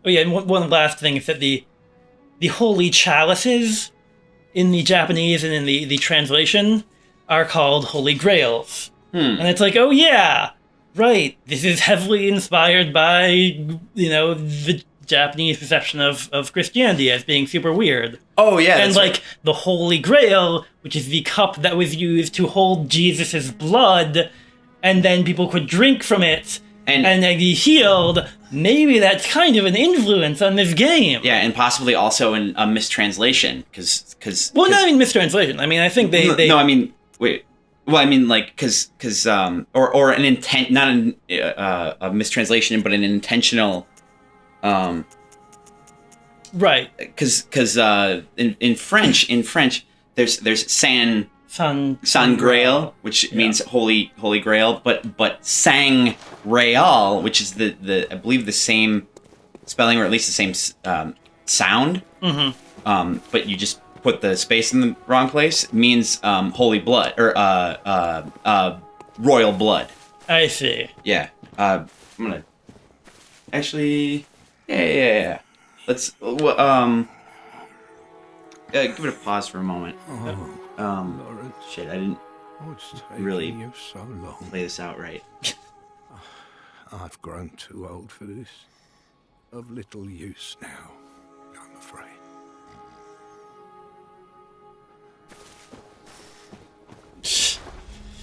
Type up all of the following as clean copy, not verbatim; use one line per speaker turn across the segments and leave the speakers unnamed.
Oh yeah, and one last thing is that the holy chalices in the Japanese and in the translation are called holy grails. And it's like, oh yeah, right, this is heavily inspired by, the Japanese perception of Christianity as being super weird.
Oh yeah,
and
right.
the Holy Grail, which is the cup that was used to hold Jesus' blood, and then people could drink from it and then be healed. Maybe that's kind of an influence on this game.
Yeah, and possibly also in a mistranslation, because
well, not even mistranslation. I mean, I think they
no, I mean, wait. Well, I mean, like, because or an intent, not a mistranslation, but an intentional,
right?
Because in French, there's San Grail, which means holy grail, but Sang Real, which is the I believe the same spelling, or at least the same sound. Mm-hmm. But you just put the space in the wrong place, means holy blood, or royal blood.
I see.
Yeah. I'm gonna actually. Yeah. Let's give it a pause for a moment. Shit, I didn't really
so long.
play this out right.
I've grown too old for this. Of little use now, I'm afraid.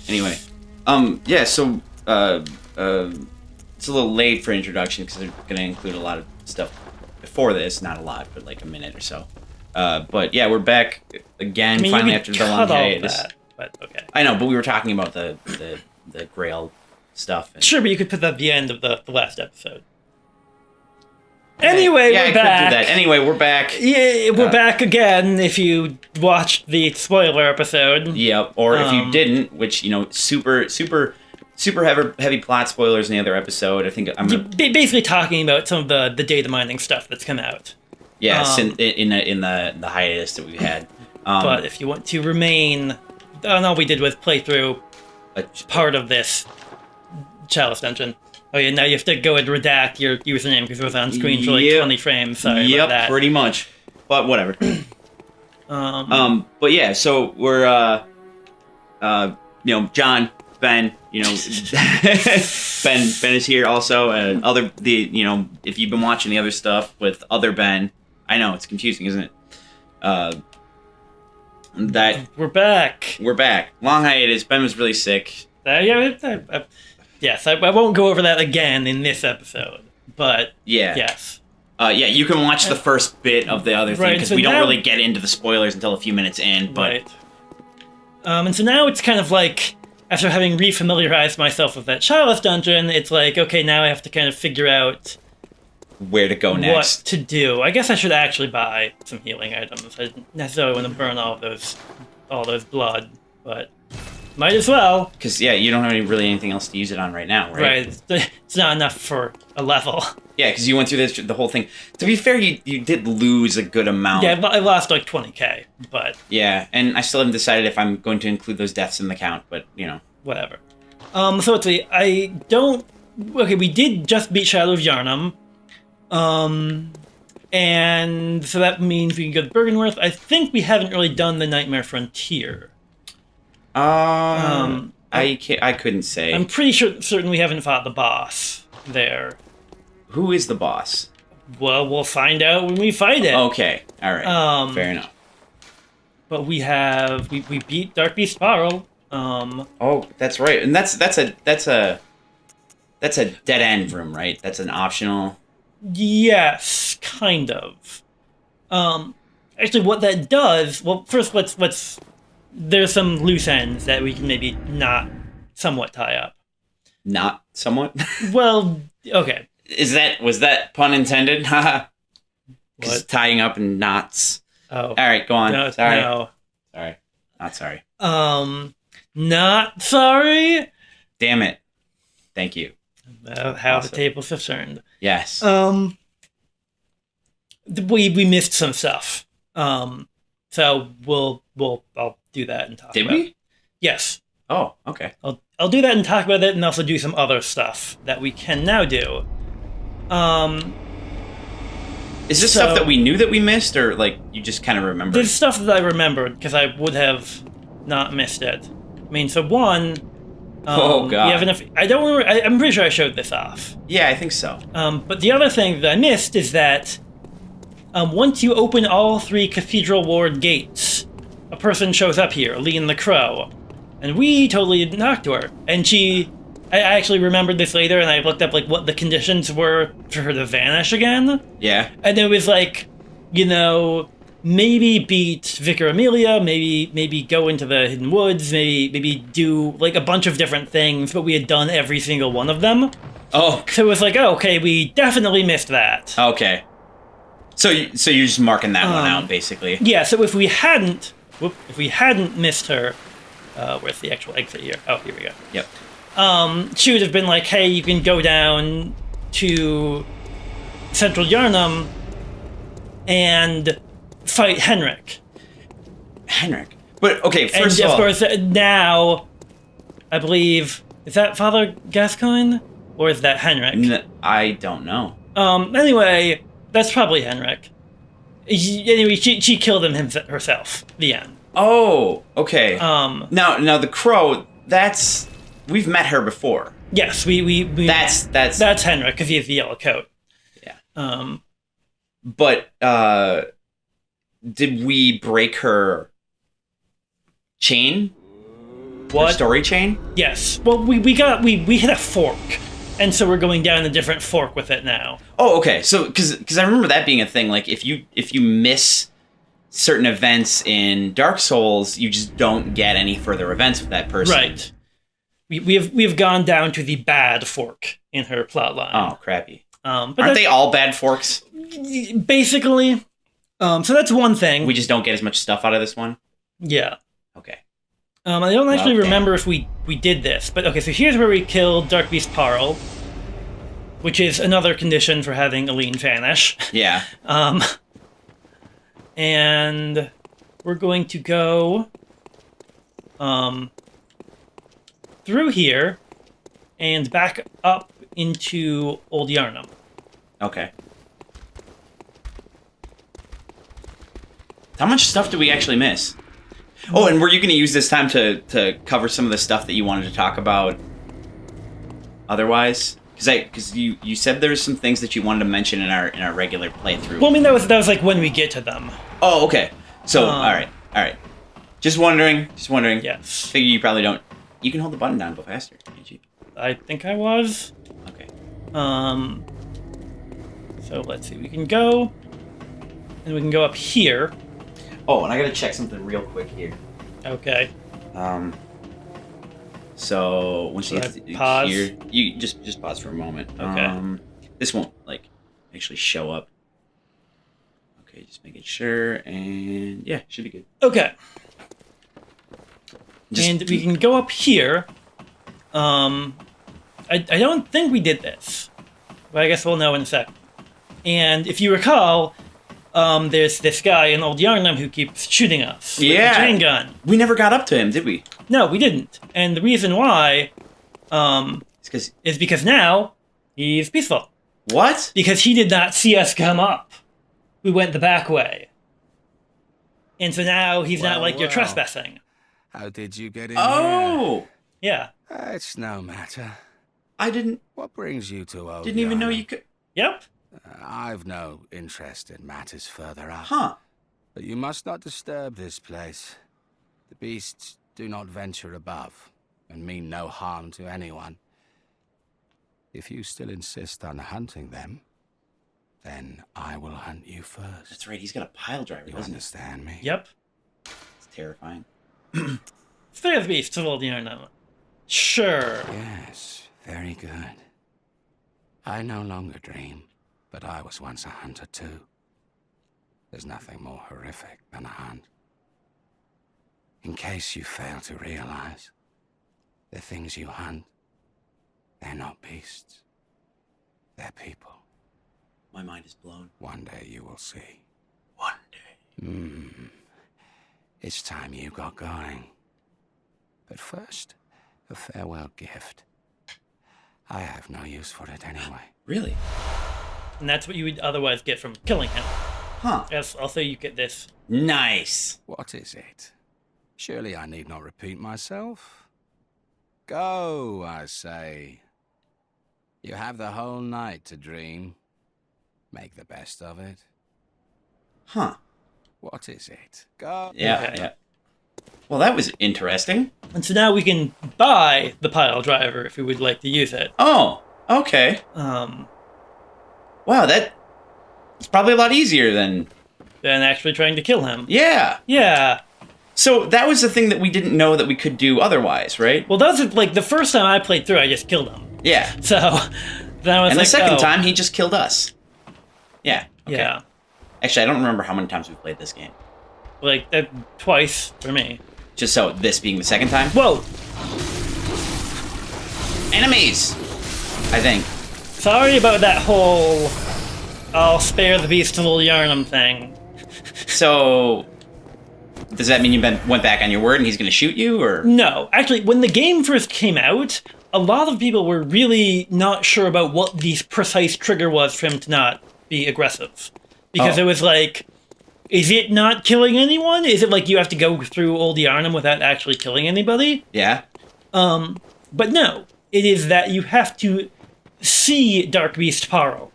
Anyway, yeah, so it's a little late for introduction because they're going to include a lot of stuff before this. Not a lot, but like a minute or so. But yeah, we're back again, finally after the long hiatus.
But okay.
I know, but we were talking about the Grail stuff. And...
Sure, but you could put that at the end of the last episode. Anyway, we're back.
Could do that. Anyway, we're back.
Yeah, we're back again. If you watched the spoiler episode.
Yep. Or if you didn't, which super heavy plot spoilers in the other episode. I think I'm
basically talking about some of the data mining stuff that's come out.
Yes, in the hiatus that we had.
But if you want to remain, all we did was play through part of this Chalice Dungeon. Oh yeah, now you have to go and redact your username because it was on screen for like 20 frames. Sorry about that.
Pretty much. But whatever. But yeah, so we're John, Ben, Ben is here also, and if you've been watching the other stuff with other Ben, I know it's confusing, isn't it? That
we're back.
Long hiatus. Ben was really sick.
Yes, I won't go over that again in this episode, but
yeah.
Yes.
Yeah, you can watch the first bit of the other thing, because we don't really get into the spoilers until a few minutes in, but...
Right. And so now it's kind of like, after having refamiliarized myself with that Chalice Dungeon, it's like, okay, now I have to kind of figure out...
where to go next.
What to do. I guess I should actually buy some healing items. I don't necessarily want to burn all those blood, but... might as well.
Because, yeah, you don't have really anything else to use it on right now, right?
Right. It's not enough for a level.
Yeah, because you went through the whole thing. To be fair, you did lose a good amount.
Yeah, I lost like 20k, but...
yeah, and I still haven't decided if I'm going to include those deaths in the count, but,
whatever. So let's see. Okay, we did just beat Shadow of Yharnam. And so that means we can go to Bergenworth. I think we haven't really done the Nightmare Frontier.
I couldn't say.
I'm pretty certain we haven't fought the boss there.
Who is the boss?
Well, we'll find out when we fight it.
Okay, all right, fair enough.
But we beat Dark Beast Spiral.
Oh, that's right, and that's a dead end room, right? That's an optional.
Yes, kind of. Actually, what that does. Well, first let's. There's some loose ends that we can maybe not somewhat tie up.
Not somewhat?
Well, okay.
Was that pun intended? Haha.
What?
Tying up in knots.
Oh.
All right, go on.
No,
sorry.
No.
Sorry. Not sorry.
Not sorry?
Damn it. Thank you.
How
awesome.
the tables have turned.
Yes.
We missed some stuff. So I'll do that and talk about it.
Did we?
Yes.
Oh, okay.
I'll do that and talk about it, and also do some other stuff that we can now do.
Is this stuff that we knew that we missed, or like you just kind of remembered?
There's stuff that I remembered because I would have not missed it. I mean, so one.
Oh god.
We have enough. I don't remember. I'm pretty sure I showed this off.
Yeah, I think so.
But the other thing that I missed is that once you open all 3 Cathedral Ward gates, a person shows up here, Lean the Crow, and we totally didn't talk to her. And I actually remembered this later, and I looked up like what the conditions were for her to vanish again.
Yeah.
And it was like, maybe beat Vicar Amelia, maybe go into the Hidden Woods, maybe do like a bunch of different things, but we had done every single one of them.
Oh.
So it was like, oh, okay, we definitely missed that.
Okay. So you're just marking that one out, basically.
Yeah. So if we hadn't missed her, where's the actual exit here? Oh, here we go.
Yep.
She would have been like, hey, you can go down to Central Yarnum and fight Henrik.
But okay, first of all,
course, now I believe, is that Father Gascoigne or is that Henrik?
I don't know.
Anyway, that's probably Henrik. Anyway, she killed him herself. The end.
Oh, okay. Now the Crow. We've met her before.
Yes, we that's Henrik because he has the yellow coat.
Yeah. But did we break her chain?
What?
Her story chain?
Yes. Well, we hit a fork, and so we're going down a different fork with it now.
Oh, okay. So because I remember that being a thing. Like if you miss certain events in Dark Souls, you just don't get any further events with that person.
Right. We have gone down to the bad fork in her plotline.
Oh, crappy.
But
aren't they all bad forks?
Basically. So that's one thing.
We just don't get as much stuff out of this one?
Yeah.
Okay.
I don't actually remember if we did this, but okay, so here's where we killed Dark Beast Parl, which is another condition for having Aline vanish.
Yeah.
And we're going to go through here and back up into Old Yarnum.
Okay. How much stuff did we actually miss? Oh, and were you going to use this time to cover some of the stuff that you wanted to talk about otherwise? Because you said there was some things that you wanted to mention in our regular playthrough.
Well, I mean, that was like when we get to them.
Oh, okay. So, all right. Just wondering.
Yes.
Figure you probably don't. You can hold the button down and go faster, can't you?
I think I was.
Okay.
So let's see. We can go, and we can go up here.
Oh, and I gotta check something real quick here.
Okay.
So once you get
pause?
here, you just pause for a moment.
Okay.
This won't actually show up. Okay, just making sure, and yeah, should be good.
Okay. And we can go up here. I don't think we did this, but I guess we'll know in a sec. And if you recall, there's this guy in Old Yarnum who keeps shooting us with a chain gun.
We never got up to him, did we?
No, we didn't. And the reason why is because now he's peaceful.
What?
Because he did not see us come up. We went the back way. And so now he's not like, you're trespassing.
How did you get in
here?
Yeah.
It's no matter.
I didn't...
What brings you to Old
Didn't even know you could...
Yep.
I've no interest in matters further up.
Huh.
But you must not disturb this place. The beasts do not venture above, and mean no harm to anyone. If you still insist on hunting them, then I will hunt you first.
That's right, he's got a pile driver,
You
doesn't
understand me?
Yep.
It's terrifying.
Three of the beasts of Old Yarnum. Sure.
Yes, very good. I no longer dream, but I was once a hunter too. There's nothing more horrific than a hunt. In case you fail to realize, the things you hunt, they're not beasts. They're people.
My mind is blown.
One day you will see.
One day.
It's time you got going. But first, a farewell gift. I have no use for it anyway.
Really?
and that's what you would otherwise get from killing him.
Huh.
Yes, also you get this.
Nice.
What is it? Surely I need not repeat myself. Go, I say. You have the whole night to dream. Make the best of it.
Huh.
What is it? Go.
Yeah,
Okay.
yeah. Well, that was interesting.
And so now we can buy the pile driver if we would like to use it.
Oh, okay. Wow, it's probably a lot easier than
actually trying to kill him.
Yeah.
Yeah.
So that was the thing that we didn't know that we could do otherwise, right?
Well, that was like the first time I played through, I just killed him.
Yeah.
So then I was
And
like,
the second
oh.
time, he just killed us. Yeah. Okay.
Yeah.
Actually, I don't remember how many times we played this game.
Like, twice for me.
Just so this being the second time.
Whoa!
Enemies! I think.
Sorry about that whole I'll spare the beast till Yarnum thing.
So, does that mean you went back on your word and he's going to shoot you, or?
No. Actually, when the game first came out, a lot of people were really not sure about what the precise trigger was for him to not be aggressive. Because it was like, is it not killing anyone? Is it like you have to go through Old Yarnum without actually killing anybody?
Yeah.
But no. It is that you have to see Dark Beast Paro.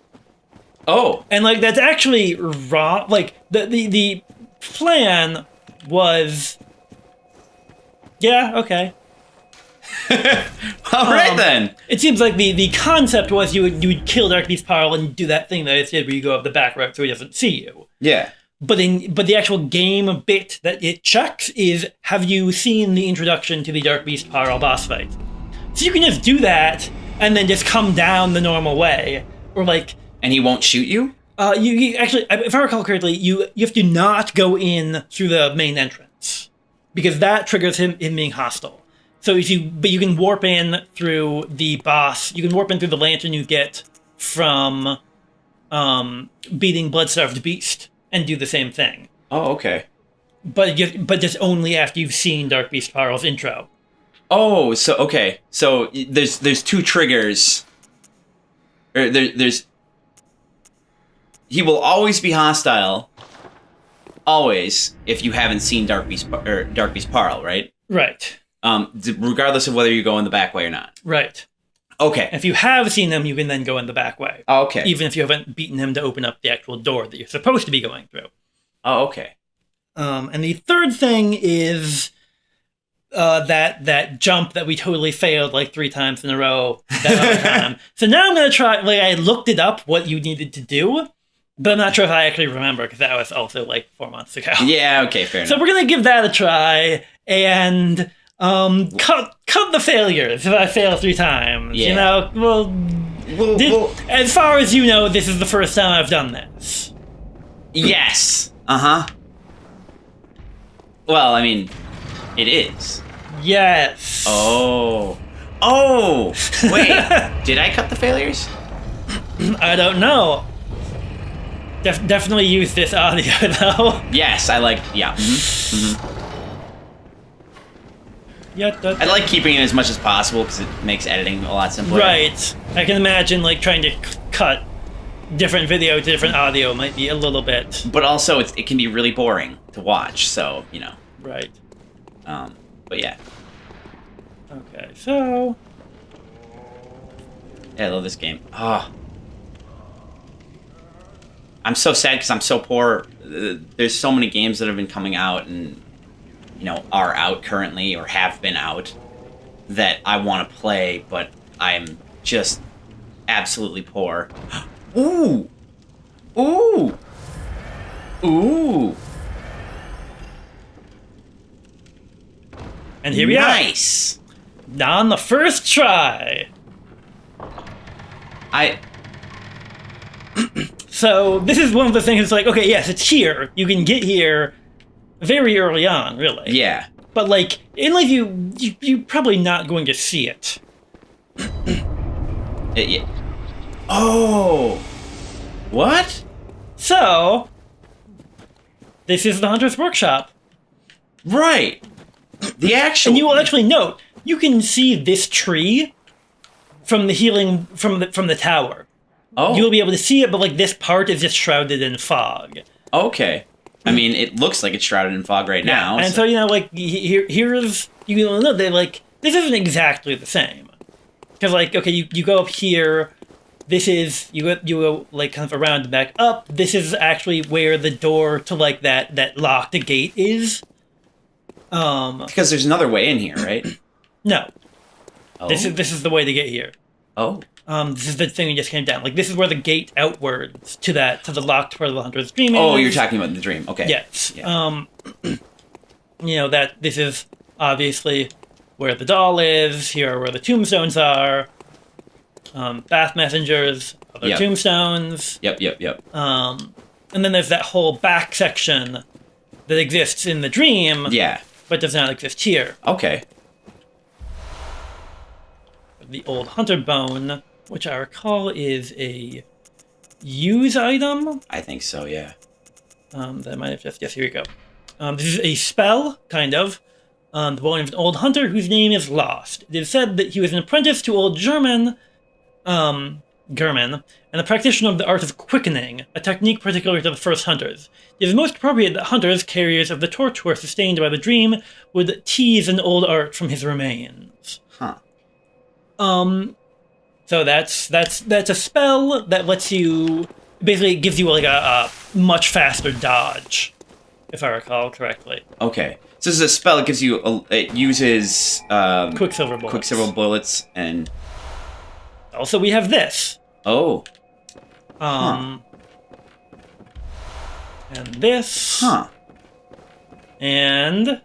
Oh.
And, like, that's actually wrong. Like, the plan was... Yeah, okay.
All right, then.
It seems like the concept was you would kill Dark Beast Parl and do that thing that I said where you go up the back route so he doesn't see you.
Yeah.
But the actual game bit that it checks is, have you seen the introduction to the Dark Beast Parl boss fight? So you can just do that and then just come down the normal way. Or like...
And he won't shoot you?
You actually, if I recall correctly, you have to not go in through the main entrance. Because that triggers him being hostile. So but you can warp in through the boss. You can warp in through the lantern you get from beating Bloodstarved Beast and do the same thing.
Oh, okay.
But just only after you've seen Dark Beast Parl's intro.
Oh, so okay. So there's two triggers. Or there's he will always be hostile. Always, if you haven't seen Dark Beast Parl, right?
Right.
Regardless of whether you go in the back way or not.
Right.
Okay.
If you have seen him, you can then go in the back way.
Oh, okay.
Even if you haven't beaten him to open up the actual door that you're supposed to be going through.
Oh, okay.
And the third thing is that jump that we totally failed like 3 times in a row that other time. So now I'm going to try, like, I looked it up what you needed to do, but I'm not sure if I actually remember because that was also like 4 months ago.
Yeah, okay, fair enough.
So we're going to give that a try and cut the failures if I fail 3 times.
Yeah.
You know, well, as far as you know, this is the first time I've done this.
Yes. Uh-huh. Well, I mean, it is.
Yes.
Oh, wait. Did I cut the failures?
I don't know. Definitely use this audio, though.
Yes, I like, yeah.
Yeah,
I like keeping it as much as possible because it makes editing a lot simpler.
Right. I can imagine, like, trying to cut different video to different audio might be a little bit...
But also, it can be really boring to watch, so, you know.
Right.
But yeah.
Okay, so...
Yeah, I love this game. Oh. I'm so sad because I'm so poor. There's so many games that have been coming out and, you know, are out currently or have been out that I want to play, but I'm just absolutely poor. Ooh! Ooh! Ooh!
And here we are.
Nice!
On the first try. So, this is one of the things that's like, okay, yes, it's here. You can get here very early on, really.
Yeah.
But, like, in life, you're probably not going to see it.
Yeah. Oh! What?
So, this is the Hunter's Workshop.
Right. The actual...
And you will actually note, you can see this tree from the healing, from the tower. you'll be able to see it, but like this part is just shrouded in fog.
Okay. I mean, it looks like it's shrouded in fog right now.
And so like here's know they like this isn't exactly the same because like okay you go up here. This is you go like kind of around and back up. This is actually where the door to like that locked gate is.
Because there's another way in here, right?
No.
Oh.
This is the way to get here.
Oh.
This is the thing we just came down. Like this is where the gate outwards to the locked part of the Hunter's Dream is.
Oh, you're talking about the dream. Okay.
Yes.
Yeah.
That this is obviously where the doll is. Here are where the tombstones are. Bath messengers, other tombstones.
Yep.
And then there's that whole back section that exists in the dream.
Yeah.
But does not exist here.
Okay.
The old hunter bone, which I recall is a use item.
I think so, yeah.
That might have just... Yes, here we go. This is a spell, kind of. The bone of an old hunter whose name is lost. It is said that he was an apprentice to old German... German, and a practitioner of the art of quickening, a technique particular to the first hunters. It is most appropriate that hunters, carriers of the torch who are sustained by the dream, would tease an old art from his remains.
Huh.
So that's a spell that lets you... Basically, it gives you like a much faster dodge, if I recall correctly.
Okay. So this is a spell that gives you... It uses...
Quicksilver bullets.
Quicksilver bullets and...
Also, we have this.
Oh.
And this.
Huh.
And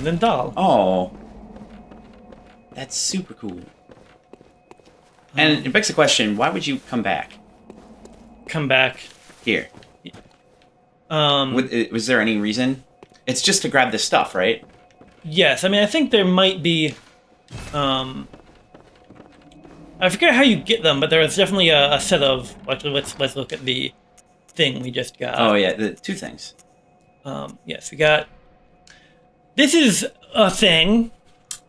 then doll.
Oh. That's super cool. And it begs the question, why would you come back?
Come back.
Here. Was there any reason? It's just to grab this stuff, right?
Yes. I mean, I think there might be... I forget how you get them, but there is definitely a set of... Actually, let's look at the thing we just got.
Oh, yeah, the two things.
Yes, we got... This is a thing,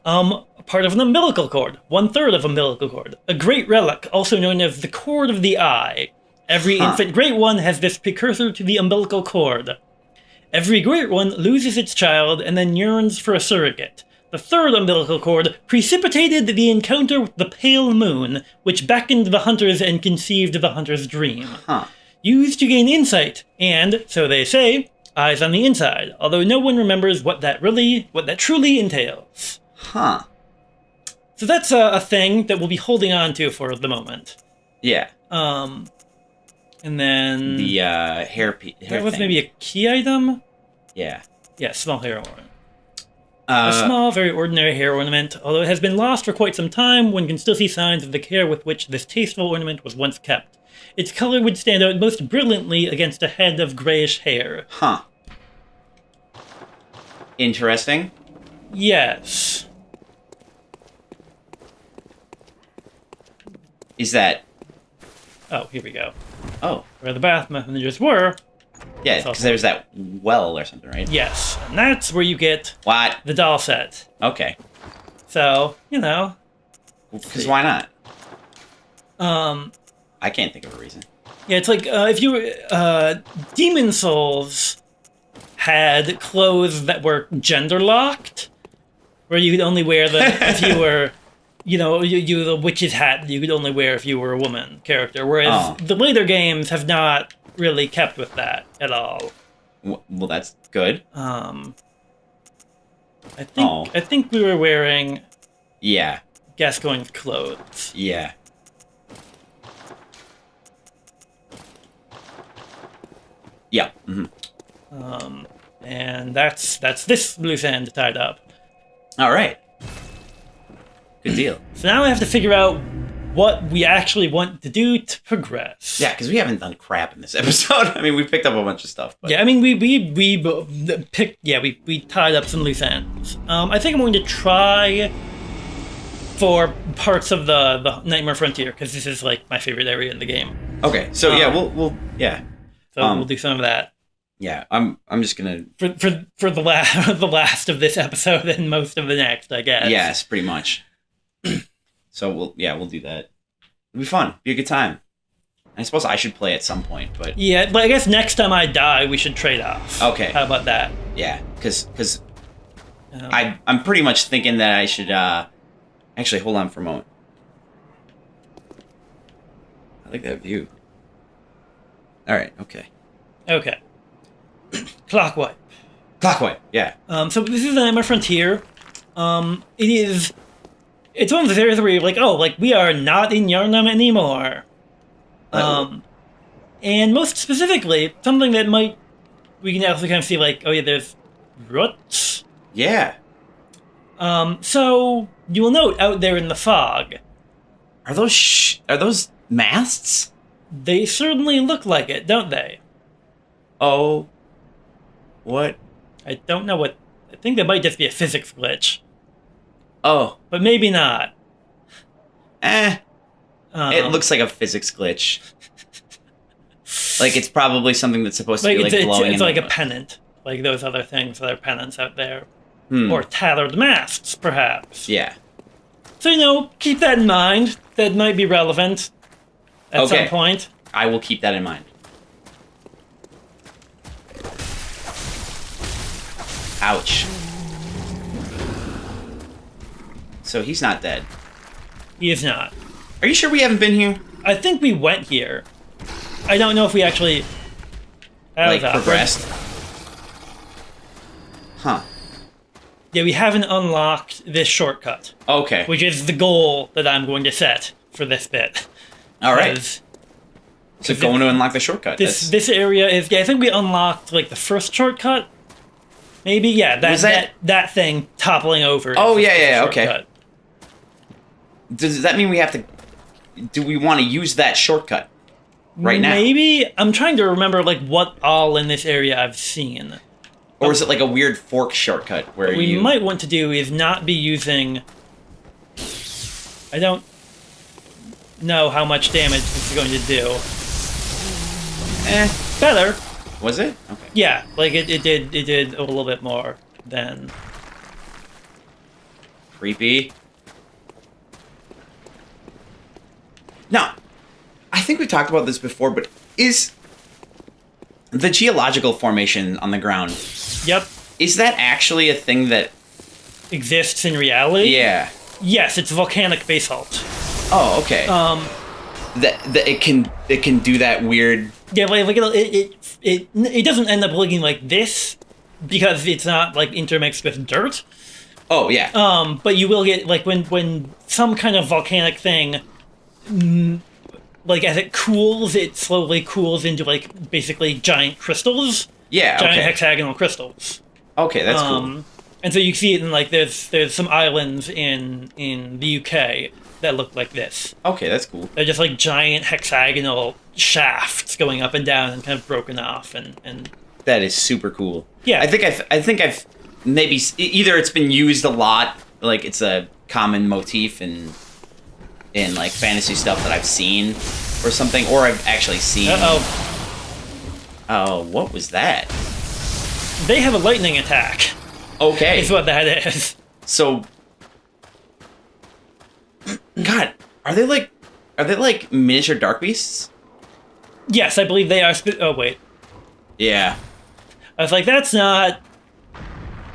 part of an umbilical cord. 1/3 of umbilical cord. A great relic, also known as the cord of the eye. Every infant great one has this precursor to the umbilical cord. Every great one loses its child and then yearns for a surrogate. The third umbilical cord precipitated the encounter with the pale moon, which beckoned the hunters and conceived the hunter's dream.
Huh.
Used to gain insight, and, so they say, eyes on the inside, although no one remembers what that truly entails.
Huh.
So that's a thing that we'll be holding on to for the moment.
Yeah.
And then...
The hair
That was
thing.
maybe a key item?
Yeah.
Yeah, small hair ornament. A small, very ordinary hair ornament, although it has been lost for quite some time, one can still see signs of the care with which this tasteful ornament was once kept. Its color would stand out most brilliantly against a head of grayish hair.
Huh. Interesting.
Yes.
Is that...
Oh, here we go.
Oh.
Where the bath messengers were.
Yeah, because there's that well or something, right?
Yes, and that's where you get...
What?
The doll set.
Okay.
So,
Because why not? I can't think of a reason.
Yeah, it's like, if you were... Demon Souls had clothes that were gender-locked, where you could only wear them if you were... you the witch's hat that you could only wear if you were a woman character, whereas the later games have not really kept with that at all.
Well, that's good.
I think we were wearing Gascoigne's clothes.
Yeah. Yeah. Mm-hmm.
And that's this loose end tied up.
All right. Good deal.
So now we have to figure out what we actually want to do to progress.
Yeah, because we haven't done crap in this episode. I mean, we picked up a bunch of stuff. But...
Yeah, I mean, we tied up some loose ends. I think I'm going to try for parts of the Nightmare Frontier, because this is like my favorite area in the game.
Okay, so we'll
we'll do some of that.
Yeah, I'm just gonna
for the last of this episode and most of the next, I guess.
Yes, pretty much. So we'll do that. It'd be fun. Be a good time. I suppose I should play at some point, but...
Yeah, but I guess next time I die, we should trade off.
Okay.
How about that?
Yeah, because I'm pretty much thinking that I should, Actually, hold on for a moment. I like that view. Alright, okay.
Okay. Clockwipe.
Clockwipe, yeah.
So this is the Nightmare Frontier. It's one of those areas where you're like, oh, like, we are not in Yharnam anymore. And most specifically, something that we can also kind of see, like, oh yeah, there's roots.
Yeah.
So you will note out there in the fog.
Are those masts?
They certainly look like it, don't they?
Oh. What?
I don't know what... I think that might just be a physics glitch.
Oh.
But maybe not.
It looks like a physics glitch. Like, it's probably something that's supposed to be, like, blowing
it's like a pennant. Like those other things that are pennants out there. Or tattered masts, perhaps.
Yeah.
So, keep that in mind. That might be relevant at some point.
I will keep that in mind. Ouch. So he's not dead.
He is not.
Are you sure we haven't been here?
I think we went here. I don't know if we actually...
progressed? Huh.
Yeah, we haven't unlocked this shortcut.
Okay.
Which is the goal that I'm going to set for this bit.
Alright. So going to unlock the shortcut.
This area is... Yeah, I think we unlocked, like, the first shortcut. Maybe? Yeah, that thing toppling over.
Oh, yeah, okay. Does that mean we have to... Do we want to use that shortcut right now?
Maybe. I'm trying to remember, like, what all in this area I've seen.
Or is it like a weird fork shortcut where
what we might want to do is not be using... I don't know how much damage this is going to do. Better.
Was it? Okay.
Yeah, like it did a little bit more than...
Creepy. Now, I think we talked about this before, but is the geological formation on the ground...
Yep.
Is that actually a thing that...
exists in reality?
Yeah.
Yes, it's volcanic basalt.
Oh, okay. That it can do that weird...
Yeah, like it doesn't end up looking like this because it's not like intermixed with dirt.
Oh yeah.
But you will get like when some kind of volcanic thing, like as it cools, it slowly cools into like basically giant crystals.
Yeah.
Giant hexagonal crystals.
Okay, that's cool.
And so you see it in like there's some islands in the UK that look like this.
Okay, that's cool.
They're just like giant hexagonal shafts going up and down and kind of broken off and
that is super cool.
Yeah.
I think I've maybe either it's been used a lot, like it's a common motif in like fantasy stuff that I've seen or something, or I've actually seen. Oh, what was that?
They have a lightning attack.
Okay.
Is what that is.
So God, are they like miniature dark beasts?
Yes, I believe they are. Oh wait.
Yeah.
I was like, that's not.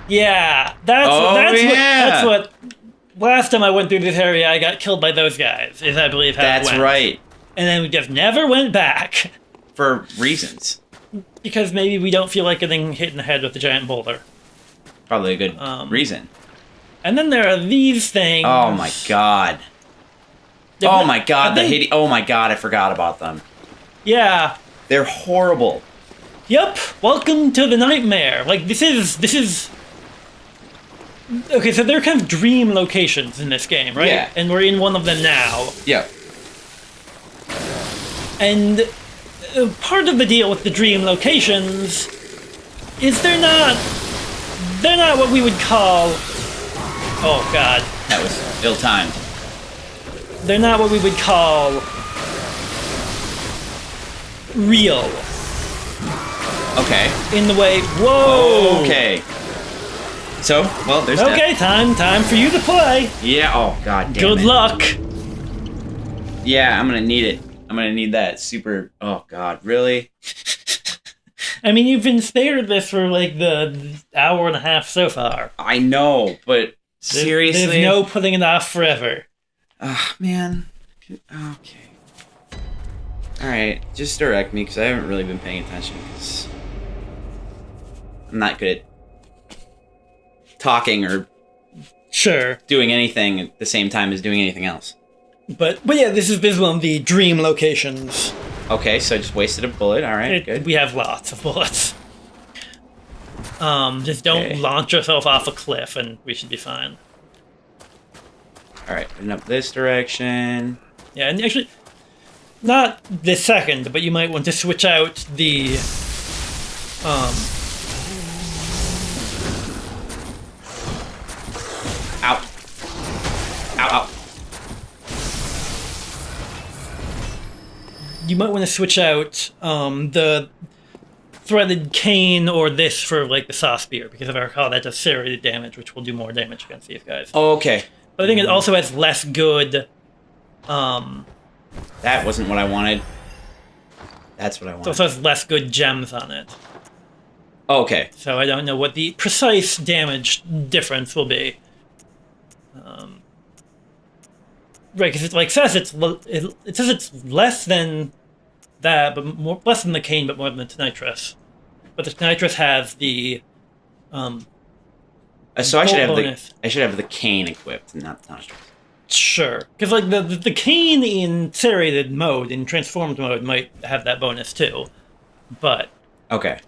Yeah, that's what. Last time I went through this area, I got killed by those guys. Is I believe how it went.
That's right.
And then we just never went back.
For reasons.
Because maybe we don't feel like getting hit in the head with a giant boulder.
Probably a good reason.
And then there are these things.
Oh my god. Oh my god, oh my god, I forgot about them.
Yeah.
They're horrible.
Yep. Welcome to the nightmare. Like, this is... Okay, so there are kind of dream locations in this game, right?
Yeah.
And we're in one of them now.
Yeah.
And part of the deal with the dream locations is they're not what we would call... Oh, God.
That was ill-timed.
They're not what we would call real.
Okay.
In the way... Whoa!
Okay. So, well, there's
okay,
that.
time for you to play.
Yeah, oh, god damn
Good
it.
luck.
Yeah, I'm gonna need it. I'm gonna need that super... Oh, God, really?
I mean, you've been spared this for, like, the hour and a half so far.
I know, but seriously?
There's no putting it off forever.
Ah, man. Okay. Alright, just direct me, because I haven't really been paying attention, because I'm not good at talking or
Sure.
doing anything at the same time as doing anything else.
But yeah, this is one of the dream locations.
Okay, so I just wasted a bullet. Alright, good.
We have lots of bullets. Just don't launch yourself off a cliff and we should be fine.
Alright, and up this direction.
Yeah, and actually, not this second, but you might want to switch out the,
Ow. Ow, ow.
You might want to switch out, the threaded cane or this for, like, the saw spear, because if I recall, that does serrated damage, which will do more damage against these guys.
Oh, okay.
But I think it also has less good,
That wasn't what I wanted. That's what I wanted.
it also has less good gems on it.
Okay.
So I don't know what the precise damage difference will be. Right, because it says it says it's less than that, but less than the cane, but more than the Tentacles. But the Tentacles has the
So I should have
bonus.
I should have the cane equipped, not the Tentacles.
Sure, because like the cane in serrated mode, in transformed mode, might have that bonus too, but
Okay.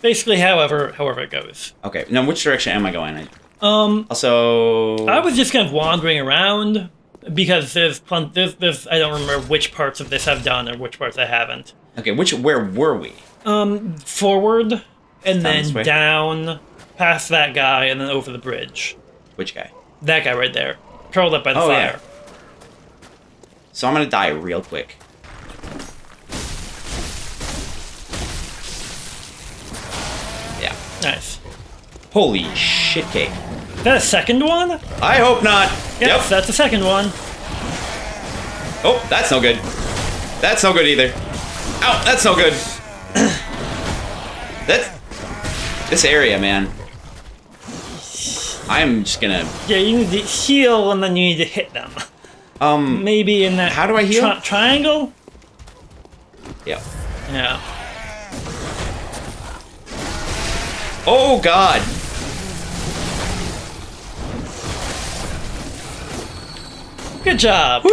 basically, however it goes.
Okay. Now, which direction am I going? Also,
I was just kind of wandering around because there's I don't remember which parts of this I've done or which parts I haven't.
Okay, where were we?
Forward and
this
then
way?
down past that guy and then over the bridge.
Which guy?
That guy right there, curled up by the
Oh,
fire.
yeah. So I'm gonna die real quick. Yeah.
Nice.
Holy shit cake.
Is that a second one?
I hope not.
Yes, that's the second one.
Oh, that's no good. That's no good either. Ow, that's no good. This area, man. I'm just gonna...
Yeah, you need to heal and then you need to hit them. Maybe in that...
How do I heal?
Triangle?
Yeah.
Yeah.
Oh, God.
Good job.
Woo!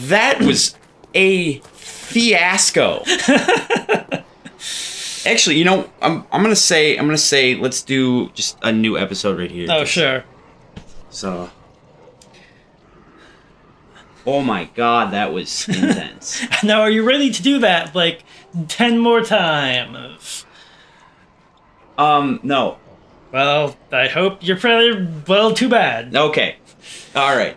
That was a fiasco. Actually, you know, I'm gonna say let's do just a new episode right here.
Oh, sure.
So, oh my God, that was intense.
Now, are you ready to do that, like, 10 more times?
No.
Well, I hope you're probably... Well, too bad.
Okay. All right.